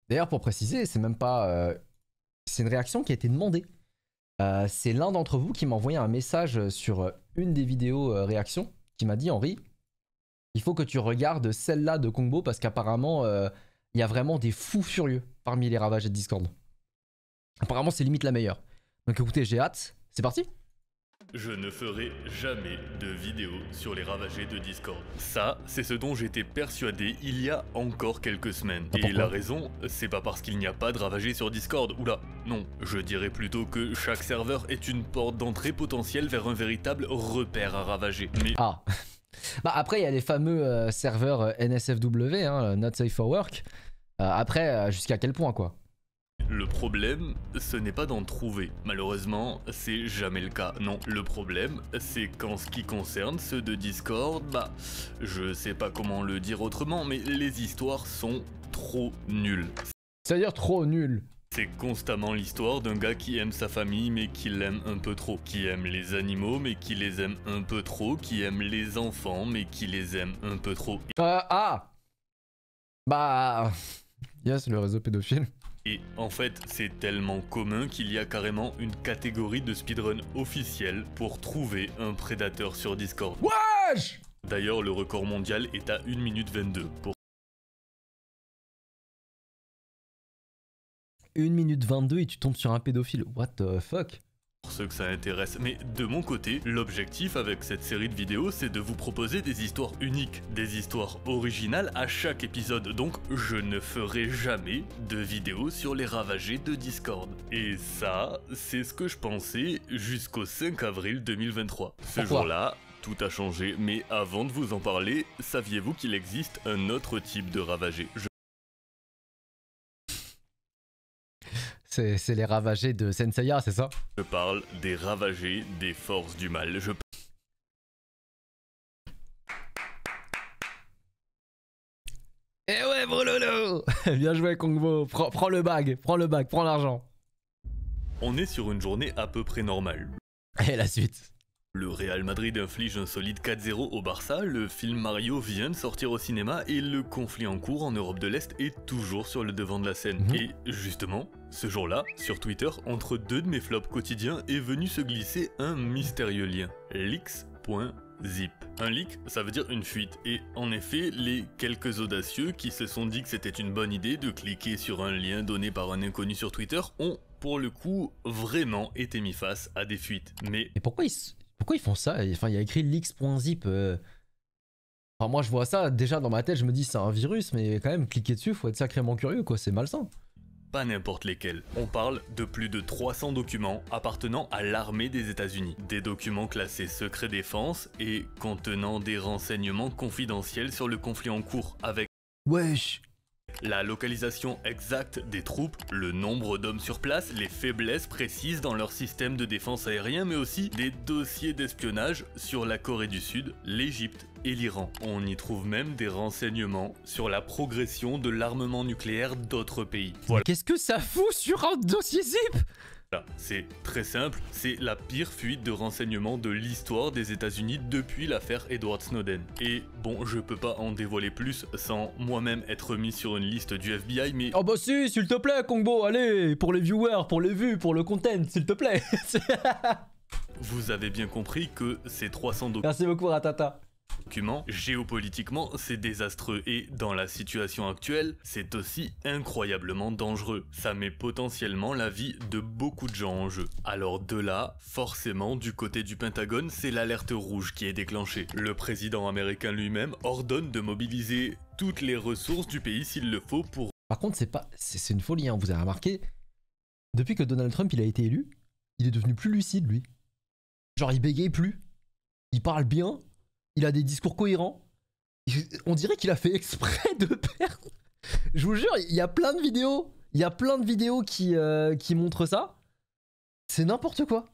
D'ailleurs, pour préciser, c'est même pas... c'est une réaction qui a été demandée. C'est l'un d'entre vous qui m'a envoyé un message sur une des vidéos réactions, qui m'a dit, Henri, il faut que tu regardes celle-là de Kongbo parce qu'apparemment, il y a vraiment des fous furieux parmi les ravagés de Discord. Apparemment, c'est limite la meilleure. Donc écoutez, j'ai hâte. C'est parti? Je ne ferai jamais de vidéo sur les ravagés de Discord. Ça, c'est ce dont j'étais persuadé il y a encore quelques semaines. Et la raison, c'est pas parce qu'il n'y a pas de ravagés sur Discord. Oula, non. Je dirais plutôt que chaque serveur est une porte d'entrée potentielle vers un véritable repère à ravager. Mais... Ah. Bah après, il y a les fameux serveurs NSFW, hein, Not Safe for Work. Après, jusqu'à quel point, quoi? Le problème, ce n'est pas d'en trouver. Malheureusement, c'est jamais le cas. Non, le problème, c'est qu'en ce qui concerne ceux de Discord, bah, je sais pas comment le dire autrement, mais les histoires sont trop nulles. C'est-à-dire trop nulles. C'est constamment l'histoire d'un gars qui aime sa famille mais qui l'aime un peu trop, qui aime les animaux mais qui les aime un peu trop, qui aime les enfants mais qui les aime un peu trop. Ah. Bah... Yes, le réseau pédophile. Et en fait, c'est tellement commun qu'il y a carrément une catégorie de speedrun officielle pour trouver un prédateur sur Discord. Wesh! D'ailleurs, le record mondial est à 1 minute 22. Pour 1 minute 22 et tu tombes sur un pédophile. What the fuck? ceux que ça intéresse. Mais de mon côté, l'objectif avec cette série de vidéos, c'est de vous proposer des histoires uniques, des histoires originales à chaque épisode. Donc, je ne ferai jamais de vidéos sur les ravagés de Discord. Et ça, c'est ce que je pensais jusqu'au 5 avril 2023. Ce jour-là, tout a changé. Mais avant de vous en parler, saviez-vous qu'il existe un autre type de ravagé? C'est les ravagés de Senseiya, c'est ça? Je parle des ravagés des forces du mal. Eh ouais, Brololo. Bien joué, Kongbo. Prends le bag, prends l'argent. On est sur une journée à peu près normale. Et la suite. Le Real Madrid inflige un solide 4-0 au Barça, le film Mario vient de sortir au cinéma et le conflit en cours en Europe de l'Est est toujours sur le devant de la scène. Et justement, ce jour-là, sur Twitter, entre deux de mes flops quotidiens est venu se glisser un mystérieux lien. Leaks.zip. Un leak, ça veut dire une fuite, et en effet, les quelques audacieux qui se sont dit que c'était une bonne idée de cliquer sur un lien donné par un inconnu sur Twitter ont, pour le coup, vraiment été mis face à des fuites. Mais pourquoi ils font ça? Enfin, il y a écrit leaks.zip. Enfin, moi, je vois ça, déjà dans ma tête, je me dis c'est un virus, mais quand même, cliquer dessus, faut être sacrément curieux, quoi, c'est malsain. Pas n'importe lesquels. On parle de plus de 300 documents appartenant à l'armée des États-Unis. Des documents classés secret défense et contenant des renseignements confidentiels sur le conflit en cours avec... Wesh! La localisation exacte des troupes, le nombre d'hommes sur place, les faiblesses précises dans leur système de défense aérien, mais aussi des dossiers d'espionnage sur la Corée du Sud, l'Égypte et l'Iran. On y trouve même des renseignements sur la progression de l'armement nucléaire d'autres pays. Voilà. Qu'est-ce que ça fout sur un dossier zip? C'est très simple, c'est la pire fuite de renseignements de l'histoire des États-Unis depuis l'affaire Edward Snowden. Et bon, je peux pas en dévoiler plus sans moi-même être mis sur une liste du FBI, mais... Oh bah si, s'il te plaît, Kongbo, allez, pour les viewers, pour les vues, pour le content, s'il te plaît. Vous avez bien compris que ces 300 Merci beaucoup, Ratata. Documents, géopolitiquement, c'est désastreux et dans la situation actuelle, c'est aussi incroyablement dangereux. Ça met potentiellement la vie de beaucoup de gens en jeu. Alors de là, forcément, du côté du Pentagone, c'est l'alerte rouge qui est déclenchée. Le président américain lui-même ordonne de mobiliser toutes les ressources du pays s'il le faut pour... Par contre, c'est une folie, hein, vous avez remarqué, depuis que Donald Trump il a été élu, il est devenu plus lucide, lui. Genre, il bégaye plus, il parle bien, il a des discours cohérents. On dirait qu'il a fait exprès de perdre. Je vous jure, il y a plein de vidéos. Il y a plein de vidéos qui montrent ça. C'est n'importe quoi.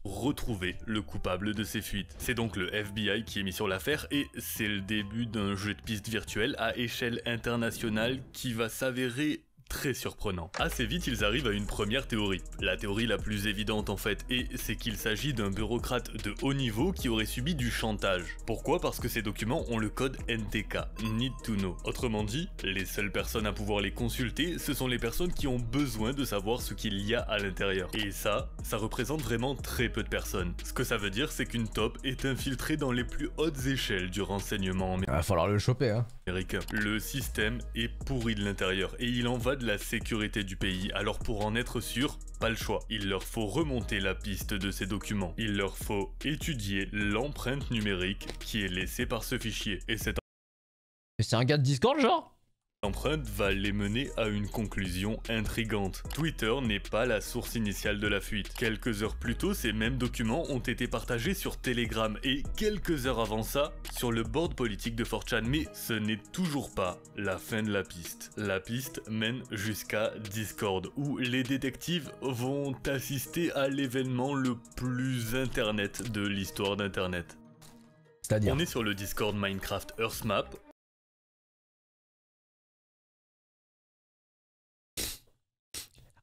Retrouver le coupable de ces fuites. C'est donc le FBI qui est mis sur l'affaire et c'est le début d'un jeu de piste virtuel à échelle internationale qui va s'avérer très surprenant. Assez vite, ils arrivent à une première théorie. La théorie la plus évidente en fait, et c'est qu'il s'agit d'un bureaucrate de haut niveau qui aurait subi du chantage. Pourquoi? Parce que ces documents ont le code NTK, Need to Know. Autrement dit, les seules personnes à pouvoir les consulter, ce sont les personnes qui ont besoin de savoir ce qu'il y a à l'intérieur. Et ça représente vraiment très peu de personnes. Ce que ça veut dire, c'est qu'une top est infiltrée dans les plus hautes échelles du renseignement Il va falloir le choper, hein. américain. Le système est pourri de l'intérieur et il en va de la sécurité du pays. Alors pour en être sûr, pas le choix. Il leur faut remonter la piste de ces documents. Il leur faut étudier l'empreinte numérique qui est laissée par ce fichier. Et cette C'est un gars de Discord, genre? empreinte va les mener à une conclusion intrigante. Twitter n'est pas la source initiale de la fuite. Quelques heures plus tôt, ces mêmes documents ont été partagés sur Telegram et quelques heures avant ça, sur le board politique de 4chan. Mais ce n'est toujours pas la fin de la piste. La piste mène jusqu'à Discord, où les détectives vont assister à l'événement le plus internet de l'histoire d'internet. C'est-à-dire? On est sur le Discord Minecraft Earthmap.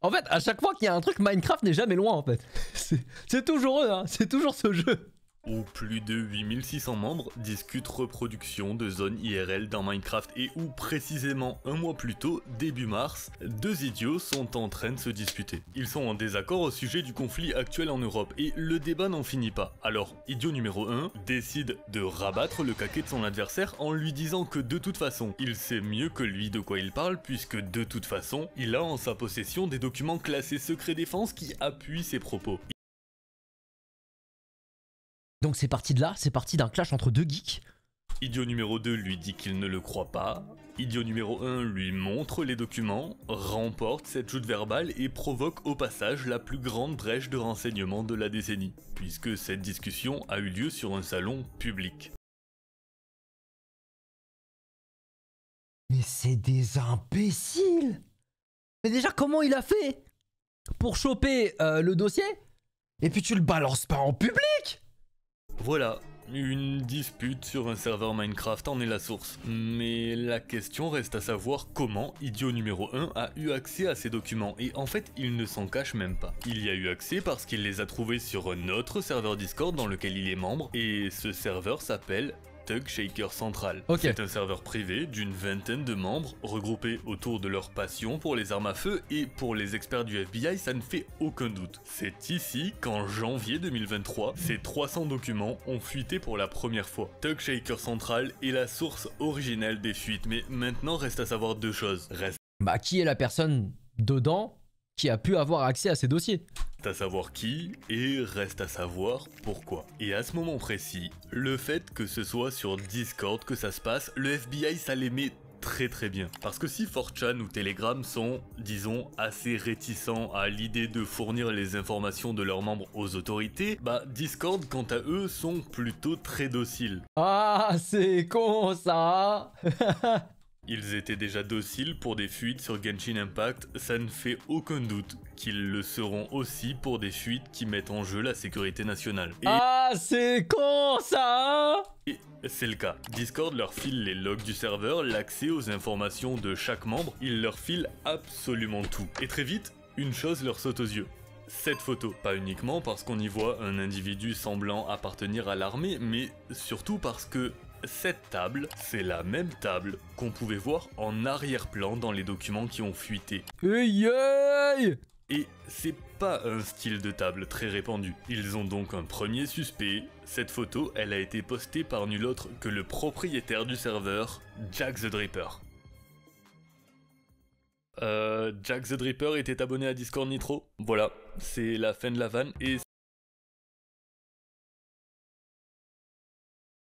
En fait, à chaque fois qu'il y a un truc, Minecraft n'est jamais loin en fait. C'est toujours eux, hein. C'est toujours ce jeu. Où plus de 8600 membres discutent reproduction de zones IRL dans Minecraft et où précisément un mois plus tôt, début mars, deux idiots sont en train de se disputer. Ils sont en désaccord au sujet du conflit actuel en Europe et le débat n'en finit pas. Alors, idiot numéro 1 décide de rabattre le caquet de son adversaire en lui disant que de toute façon, il sait mieux que lui de quoi il parle puisque de toute façon, il a en sa possession des documents classés secret défense qui appuient ses propos. Donc c'est parti de là, c'est parti d'un clash entre deux geeks. Idiot numéro 2 lui dit qu'il ne le croit pas. Idiot numéro 1 lui montre les documents, remporte cette joute verbale et provoque au passage la plus grande brèche de renseignement de la décennie, puisque cette discussion a eu lieu sur un salon public. Mais c'est des imbéciles. Mais déjà, comment il a fait pour choper le dossier et puis tu le balances pas en public? Voilà, une dispute sur un serveur Minecraft en est la source. Mais la question reste à savoir comment idiot numéro 1 a eu accès à ces documents. Et en fait, il ne s'en cache même pas. Il y a eu accès parce qu'il les a trouvés sur un autre serveur Discord dans lequel il est membre. Et ce serveur s'appelle TugShaker Central. Okay. C'est un serveur privé d'une vingtaine de membres regroupés autour de leur passion pour les armes à feu et pour les experts du FBI, ça ne fait aucun doute. C'est ici qu'en janvier 2023, ces 300 documents ont fuité pour la première fois. TugShaker Central est la source originelle des fuites, mais maintenant reste à savoir deux choses. Bah qui est la personne dedans qui a pu avoir accès à ces dossiers? Reste à savoir qui et reste à savoir pourquoi. Et à ce moment précis, le fait que ce soit sur Discord que ça se passe, le FBI ça les met très bien. Parce que si 4chan ou Telegram sont, disons, assez réticents à l'idée de fournir les informations de leurs membres aux autorités, bah Discord quant à eux sont plutôt très dociles. Ah c'est con ça. Ils étaient déjà dociles pour des fuites sur Genshin Impact, ça ne fait aucun doute qu'ils le seront aussi pour des fuites qui mettent en jeu la sécurité nationale. Ah c'est con ça. Et c'est le cas. Discord leur file les logs du serveur, l'accès aux informations de chaque membre, il leur file absolument tout. Et très vite, une chose leur saute aux yeux. Cette photo, pas uniquement parce qu'on y voit un individu semblant appartenir à l'armée, mais surtout parce que cette table, c'est la même table qu'on pouvait voir en arrière-plan dans les documents qui ont fuité. Hey, hey. Et c'est pas un style de table très répandu. Ils ont donc un premier suspect. Cette photo, elle a été postée par nul autre que le propriétaire du serveur, Jack the Dripper. Jack the Dripper était abonné à Discord Nitro. Voilà, c'est la fin de la vanne et...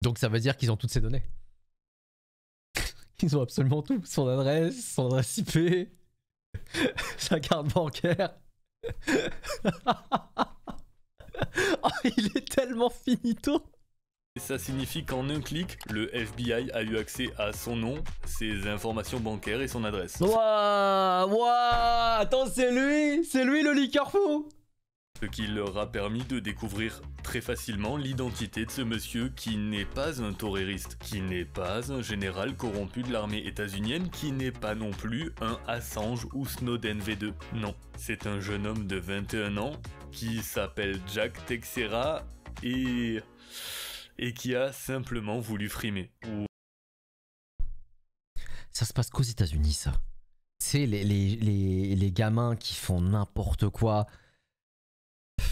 Donc ça veut dire qu'ils ont toutes ces données. Ils ont absolument tout. Son adresse IP, sa carte bancaire. Oh, il est tellement finito. Ça signifie qu'en un clic, le FBI a eu accès à son nom, ses informations bancaires et son adresse. Ouah, ouah, attends, c'est lui le liqueur fou. Ce qui leur a permis de découvrir très facilement l'identité de ce monsieur qui n'est pas un torériste, qui n'est pas un général corrompu de l'armée états-unienne, qui n'est pas non plus un Assange ou Snowden V2. Non, c'est un jeune homme de 21 ans qui s'appelle Jack Teixeira et qui a simplement voulu frimer. Ça se passe qu'aux États-Unis, ça. C'est les gamins qui font n'importe quoi.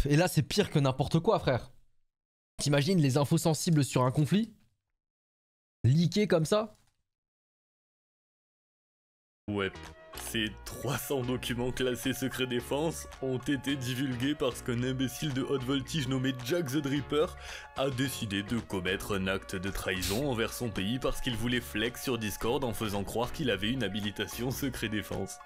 Et là, c'est pire que n'importe quoi, frère. T'imagines les infos sensibles sur un conflit? Leakées comme ça? Ouais. Ces 300 documents classés secret défense ont été divulgués parce qu'un imbécile de haute voltige nommé Jack the Dripper a décidé de commettre un acte de trahison envers son pays parce qu'il voulait flex sur Discord en faisant croire qu'il avait une habilitation secret défense.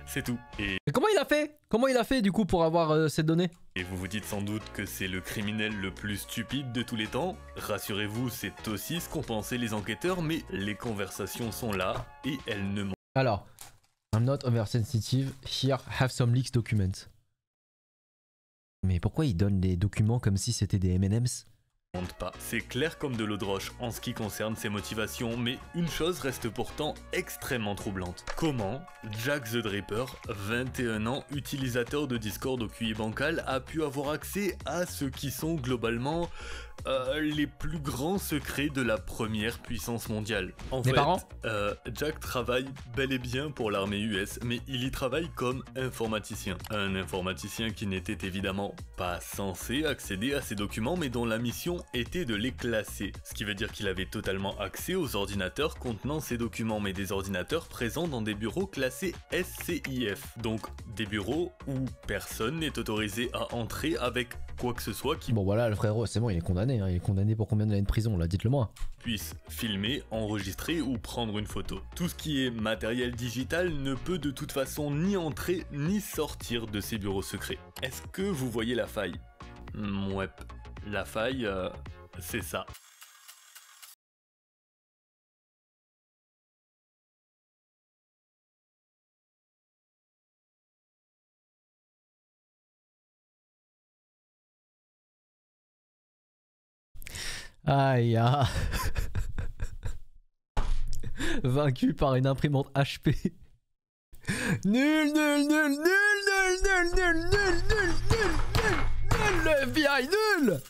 C'est tout. Et comment il a fait? Comment il a fait du coup pour avoir ces données? Et vous vous dites sans doute que c'est le criminel le plus stupide de tous les temps. Rassurez-vous, c'est aussi ce qu'ont pensé les enquêteurs, mais les conversations sont là et elles ne mentent. Alors... I'm not oversensitive. Here, have some leaks documents. Mais pourquoi ils donnent des documents comme si c'était des M&M's? Pas. C'est clair comme de l'eau de roche en ce qui concerne ses motivations, mais une chose reste pourtant extrêmement troublante. Comment Jack the Dripper, 21 ans, utilisateur de Discord au QI bancal, a pu avoir accès à ce qui sont globalement les plus grands secrets de la première puissance mondiale. En fait, Jack travaille bel et bien pour l'armée US, mais il y travaille comme informaticien. Un informaticien qui n'était évidemment pas censé accéder à ces documents, mais dont la mission était de les classer. Ce qui veut dire qu'il avait totalement accès aux ordinateurs contenant ces documents, mais des ordinateurs présents dans des bureaux classés SCIF. Donc des bureaux où personne n'est autorisé à entrer avec quoi que ce soit qui... Bon voilà, le frérot, c'est bon, il est condamné. Hein. Il est condamné pour combien d'années de prison, là, dites-le moi. Puisse filmer, enregistrer ou prendre une photo. Tout ce qui est matériel digital ne peut de toute façon ni entrer ni sortir de ces bureaux secrets. Est-ce que vous voyez la faille? Ouais, la faille, c'est ça. Aïe, ah. Vaincu par une imprimante HP. Nul, nul, nul, nul, nul, nul, nul, nul, nul, nul, nul, le FBI, nul.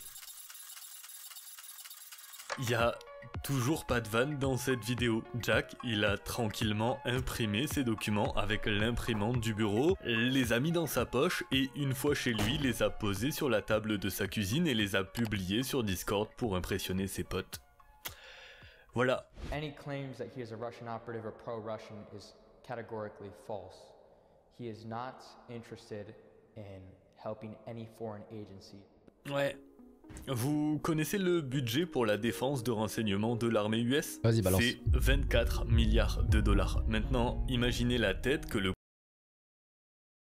Il y a toujours pas de vanne dans cette vidéo. Jack, il a tranquillement imprimé ses documents avec l'imprimante du bureau, les a mis dans sa poche et une fois chez lui, les a posés sur la table de sa cuisine et les a publiés sur Discord pour impressionner ses potes. Voilà. Any claims that he is a Russian operative or pro-Russian is categorically false. He is not interested in helping any foreign agency. Ouais. Vous connaissez le budget pour la défense de renseignement de l'armée US? Vas-y, balance. C'est 24 milliards de dollars. Maintenant, imaginez la tête que le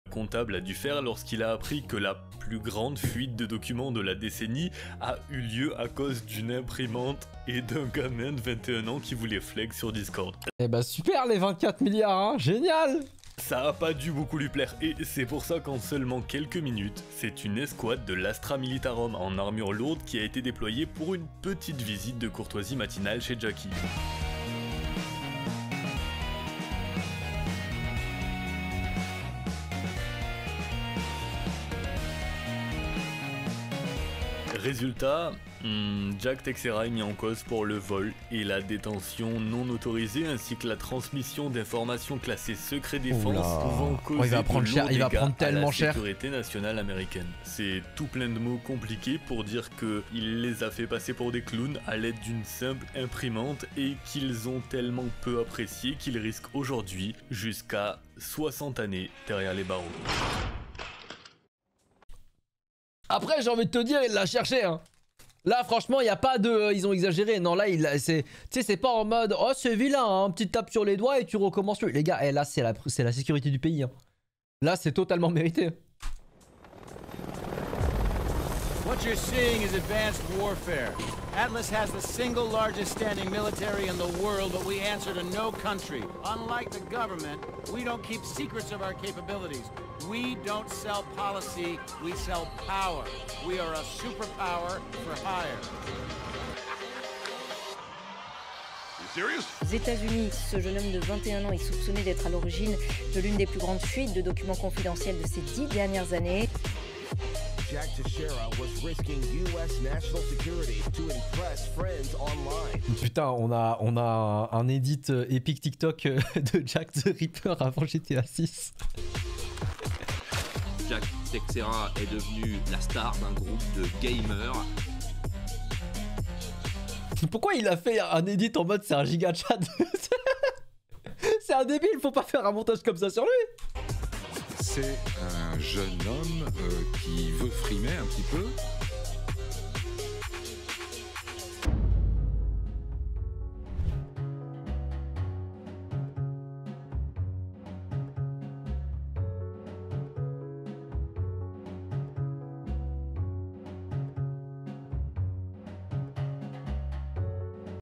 comptable a dû faire lorsqu'il a appris que la plus grande fuite de documents de la décennie a eu lieu à cause d'une imprimante et d'un gamin de 21 ans qui voulait flex sur Discord. Eh bah super les 24 milliards, hein, génial! Ça a pas dû beaucoup lui plaire et c'est pour ça qu'en seulement quelques minutes, c'est une escouade de l'Astra Militarum en armure lourde qui a été déployée pour une petite visite de courtoisie matinale chez Jackie. Résultat, Jack Teixeira est mis en cause pour le vol et la détention non autorisée ainsi que la transmission d'informations classées secret défense pouvant causer il va prendre cher, il va prendre tellement cher. La sécurité nationale américaine. C'est tout plein de mots compliqués pour dire qu'il les a fait passer pour des clowns à l'aide d'une simple imprimante et qu'ils ont tellement peu apprécié qu'ils risquent aujourd'hui jusqu'à 60 années derrière les barreaux. Après, j'ai envie de te dire, il l'a cherché, hein. Là, franchement, il n'y a pas de... ils ont exagéré. Non, là, c'est pas en mode... Oh, c'est vilain, hein. Petite tape sur les doigts et tu recommences. Les gars, là, c'est la sécurité du pays. Hein. Là, c'est totalement mérité. What you're seeing is advanced warfare. Atlas has the single largest standing military in the world, but we answer to no country. Unlike the government, we don't keep secrets of our capabilities. We don't sell policy, we sell power. We are a superpower for hire. Aux États-Unis, ce jeune homme de 21 ans est soupçonné d'être à l'origine de l'une des plus grandes fuites de documents confidentiels de ces 10 dernières années. Jack Teixeira was risking US national security to impress friends online. Putain, on a un edit épique TikTok de Jack the Ripper avant GTA 6. Jack Teixeira est devenu la star d'un groupe de gamers. Pourquoi il a fait un edit en mode c'est un giga chat? C'est un débile, faut pas faire un montage comme ça sur lui. C'est un jeune homme qui veut frimer un petit peu